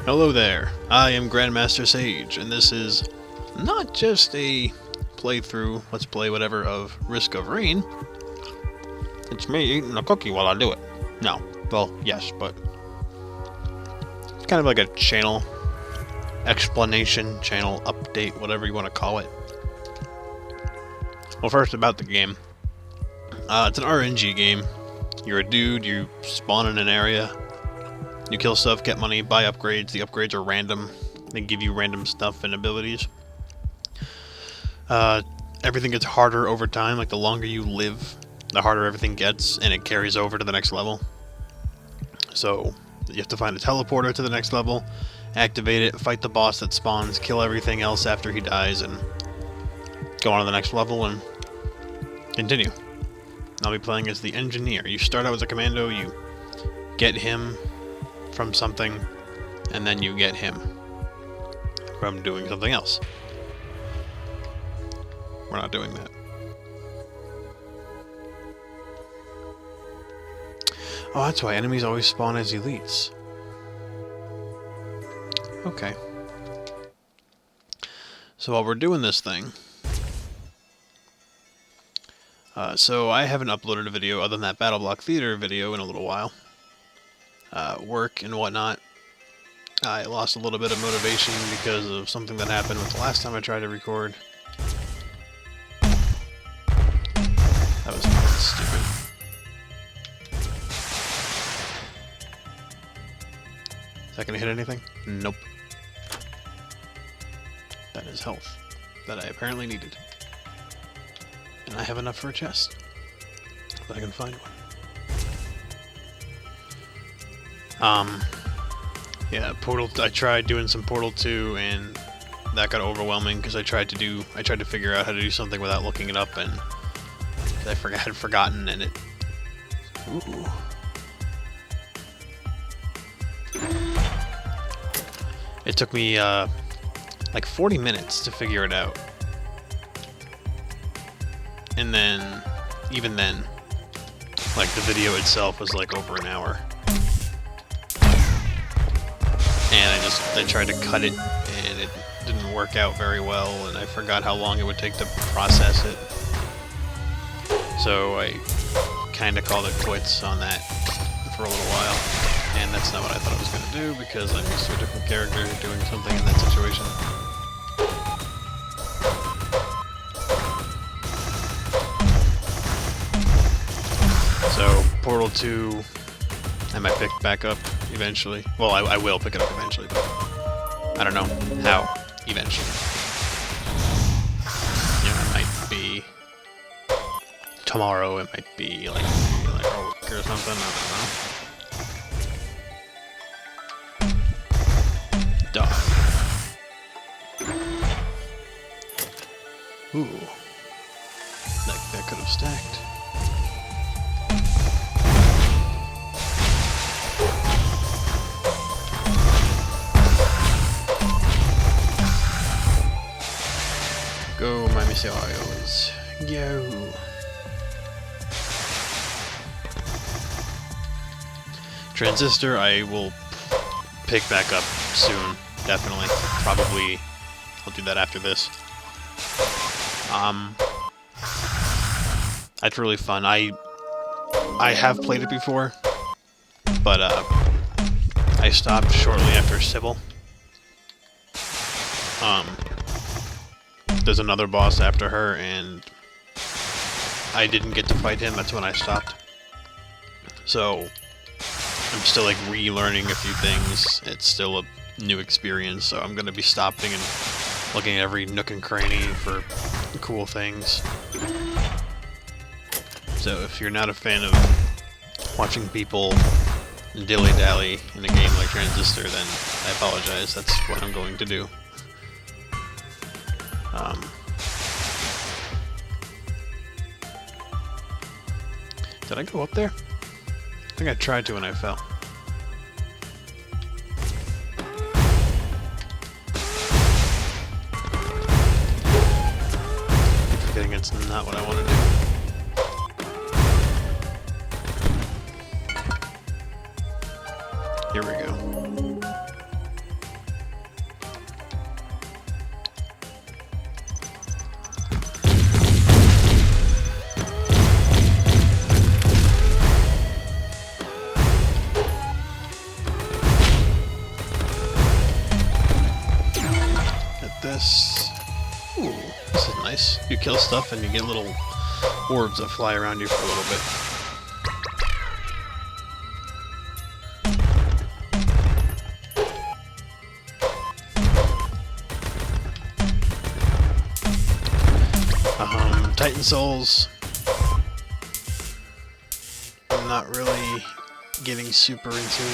Hello there, I am Grandmaster Sage, and this is not just a playthrough, let's play whatever, of Risk of Rain. It's me eating a cookie while I do it. No, well, yes, but it's kind of like a channel explanation, channel update, whatever you want to call it. Well, first about the game. It's an RNG game. You're a dude, you spawn in an area, you kill stuff, get money, buy upgrades. The upgrades are random. They give you random stuff and abilities. Everything gets harder over time. Like, the longer you live, the harder everything gets, and it carries over to the next level. So, you have to find a teleporter to the next level, activate it, fight the boss that spawns, kill everything else after he dies, and go on to the next level and continue. I'll be playing as the engineer. You start out as a commando, you get him from something, and then you get him from doing something else. We're not doing that. Oh, that's why enemies always spawn as elites. Okay. So while we're doing this thing, so I haven't uploaded a video other than that Battle Block Theater video in a little while. Work and whatnot. I lost a little bit of motivation because of something that happened with the last time I tried to record. That was fucking stupid. Is that gonna hit anything? Nope. That is health that I apparently needed. And I have enough for a chest. If I can find one. Yeah, Portal. I tried doing some Portal 2, and that got overwhelming because I tried to figure out how to do something without looking it up, and I had forgotten, and it. Ooh. It took me like 40 minutes to figure it out, and then, even then, like, the video itself was like over an hour. And I tried to cut it, and it didn't work out very well, and I forgot how long it would take to process it. So I kind of called it quits on that for a little while, and that's not what I thought I was going to do, because I'm used to a different character doing something in that situation. So, Portal 2, I might pick back up eventually. Well, I will pick it up eventually, but I don't know how eventually. You know, it might be tomorrow, it might be like a week or something, I don't know. Dog. Ooh. That could have stacked. Go, my missiles. Go. Transistor, I will pick back up soon. Definitely. Probably. I'll do that after this. That's really fun. I have played it before, but I stopped shortly after Sybil. There's another boss after her, and I didn't get to fight him. That's when I stopped. So I'm still like relearning a few things. It's still a new experience, so I'm gonna be stopping and looking at every nook and cranny for cool things. So if you're not a fan of watching people dilly-dally in a game like Transistor, then I apologize. That's what I'm going to do. Did I go up there? I think I tried to and I fell. I keep forgetting it's not what I want to do. Here we go. chest. Ooh, this is nice. You kill stuff and you get little orbs that fly around you for a little bit. Titan Souls, I'm not really getting super into.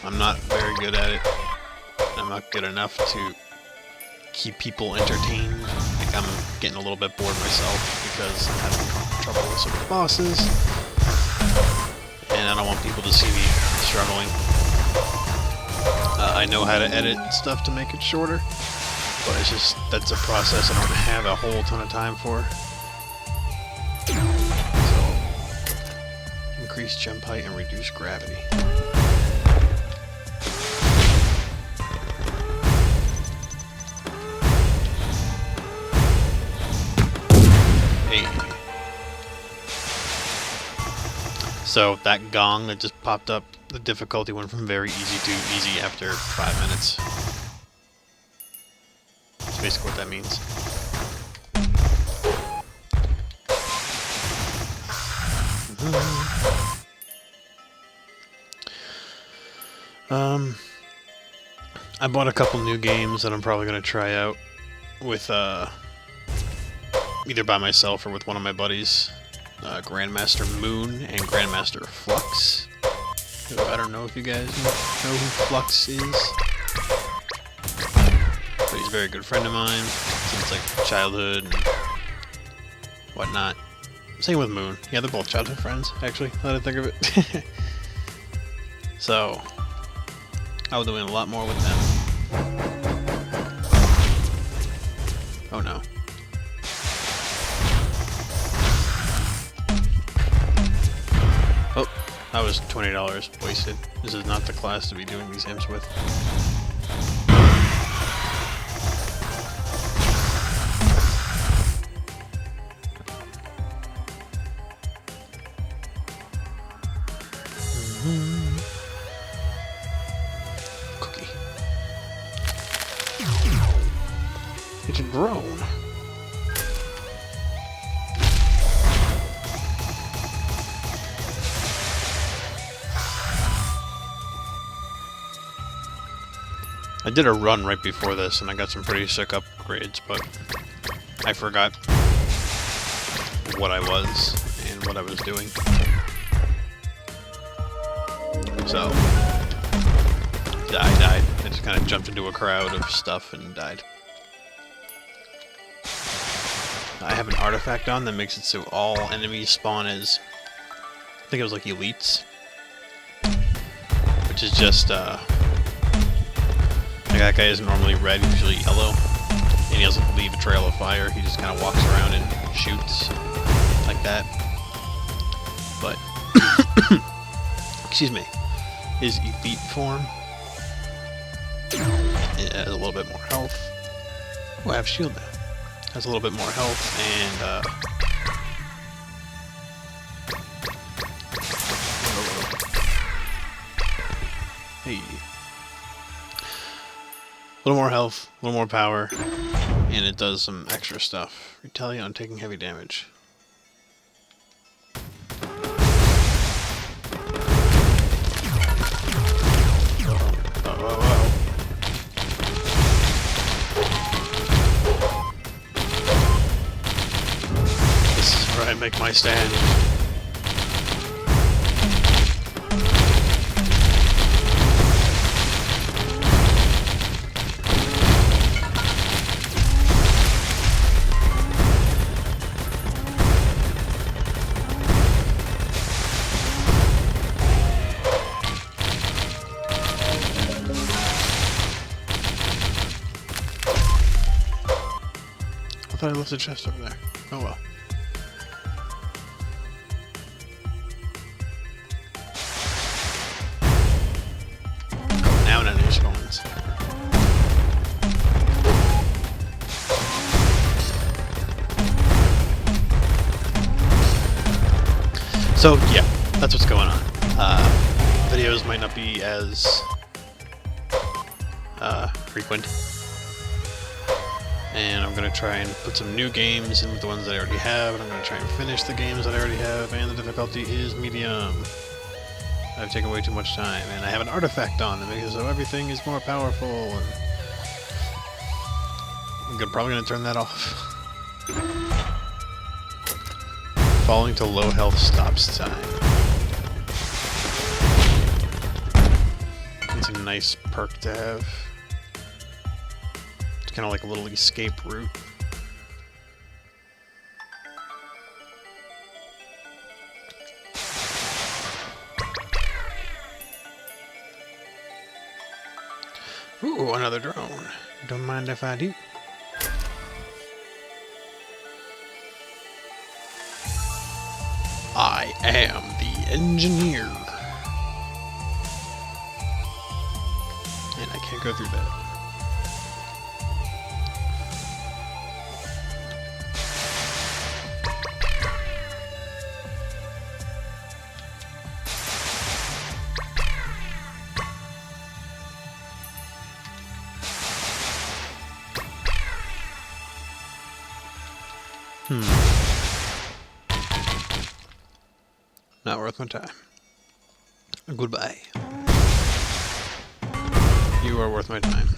I'm not very good at it. I'm not good enough to keep people entertained. Like, I'm getting a little bit bored myself because I'm having trouble with some bosses, and I don't want people to see me struggling. I know how to edit stuff to make it shorter, but it's just, that's a process I don't have a whole ton of time for. So, increase jump height and reduce gravity. Hey. So that gong that just popped up, the difficulty went from very easy to easy after 5 minutes. That's basically what that means. I bought a couple new games that I'm probably going to try out with, either by myself or with one of my buddies. Grandmaster Moon and Grandmaster Flux. I don't know if you guys know who Flux is, but he's a very good friend of mine since like childhood and whatnot. Same with Moon. Yeah, they're both childhood friends, actually, now that I think of it. So, I'll be doing a lot more with them. Oh no. Oh, that was $20 wasted. This is not the class to be doing these imps with. Cookie. It's a drone. I did a run right before this and I got some pretty sick upgrades, but I forgot what I was and what I was doing. So, yeah, I died. I just kind of jumped into a crowd of stuff and died. I have an artifact on that makes it so all enemies spawn as, I think it was like elites, which is just, like that guy is normally red, usually yellow, and he doesn't leave a trail of fire. He just kind of walks around and shoots like that. But, excuse me, his elite form, it has a little bit more health. Oh, I have shield now. Has a little bit more health and, hey. A little more health, a little more power, and it does some extra stuff. Retaliate on taking heavy damage. This is where I make my stand. I left the chest over there. Oh well. Now none of these spawns. So yeah, that's what's going on. Videos might not be as frequent. And I'm going to try and put some new games in with the ones that I already have, and I'm going to try and finish the games that I already have, and the difficulty is medium. I've taken way too much time, and I have an artifact on that makes it so everything is more powerful, and I'm probably going to turn that off. Falling to low health stops time. It's a nice perk to have. It's kind of like a little escape route. Ooh, another drone. Don't mind if I do. I am the engineer. And I can't go through that. Not worth my time. Goodbye. You are worth my time.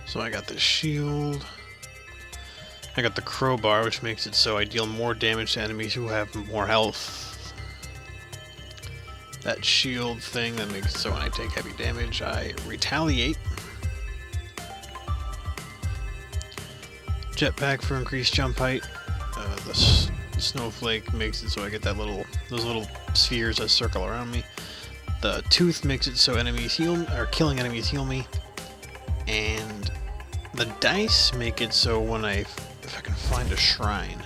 So I got the shield. I got the crowbar, which makes it so I deal more damage to enemies who have more health. That shield thing that makes it so when I take heavy damage, I retaliate. Jetpack for increased jump height. The snowflake makes it so I get that those little spheres that circle around me. The tooth makes it so enemies heal, or killing enemies heal me. And the dice make it so when if I can find a shrine,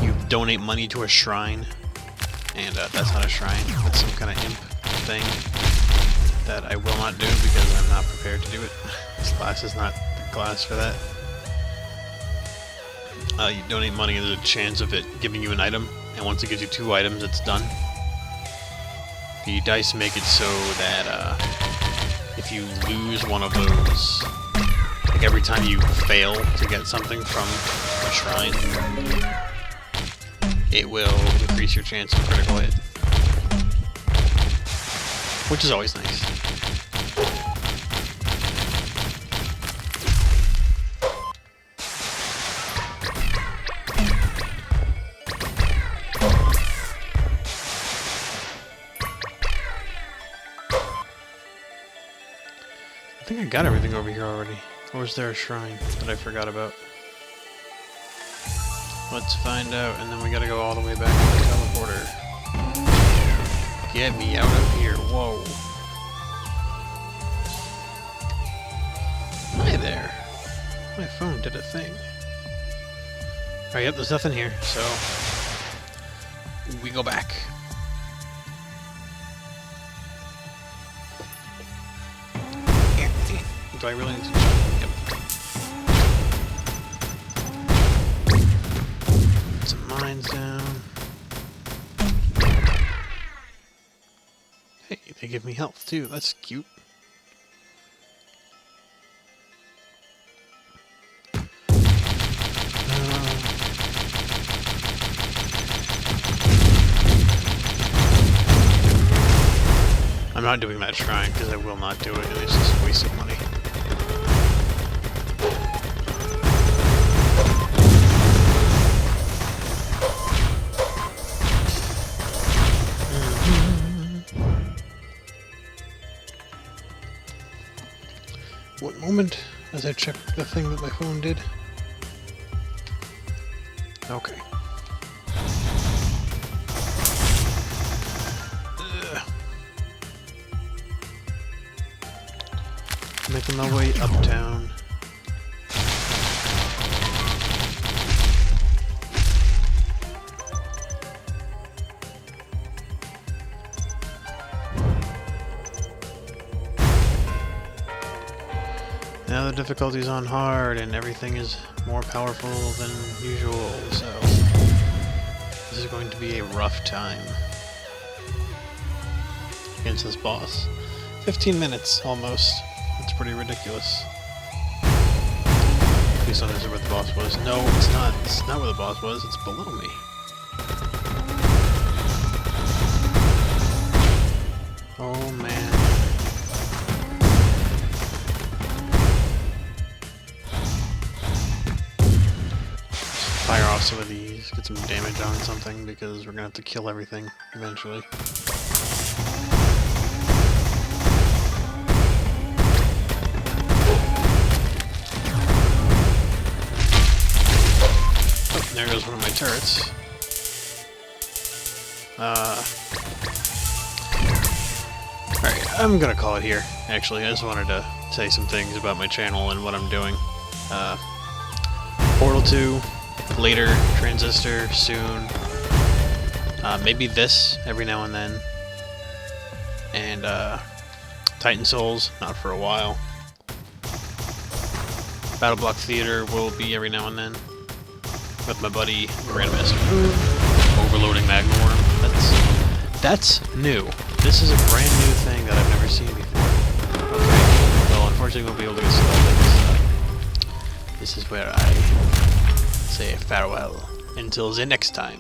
you donate money to a shrine, and that's not a shrine, that's some kind of imp thing that I will not do because I'm not prepared to do it. This class is not the class for that. You donate money and there's a chance of it giving you an item, and once it gives you 2 items, it's done. The dice make it so that if you lose one of those, like every time you fail to get something from a shrine, it will increase your chance of critical hit. Which is always nice. I think I got everything over here already. Or is there a shrine that I forgot about? Let's find out, and then we gotta go all the way back to the teleporter. Get me out of here, whoa. Hi there. My phone did a thing. Alright, yep, there's nothing here, so we go back. Do I really need to jump? Yep. Put some mines down. Hey, they give me health too. That's cute. I'm not doing that shrine because I will not do it, and it's just a waste of money. One moment as I check the thing that my phone did. Okay. Making my way uptown. now the difficulty's on hard, and everything is more powerful than usual, so this is going to be a rough time against this boss. 15 minutes, almost. That's pretty ridiculous. Please tell me this is where the boss was. No, it's not. It's not where the boss was. It's below me. Oh, man. Fire off some of these. Get some damage on something, because we're going to have to kill everything eventually. There goes one of my turrets. Alright, I'm gonna call it here, actually. I just wanted to say some things about my channel and what I'm doing. Portal 2, later, Transistor, soon. Maybe this, every now and then. And, Titan Souls, not for a while. Battle Block Theater will be every now and then. With my buddy Grandmaster Overloading Magmaworm. That's new. This is a brand new thing that I've never seen before. Okay. Well, unfortunately, we won't be able to get started. This is where I say farewell until the next time.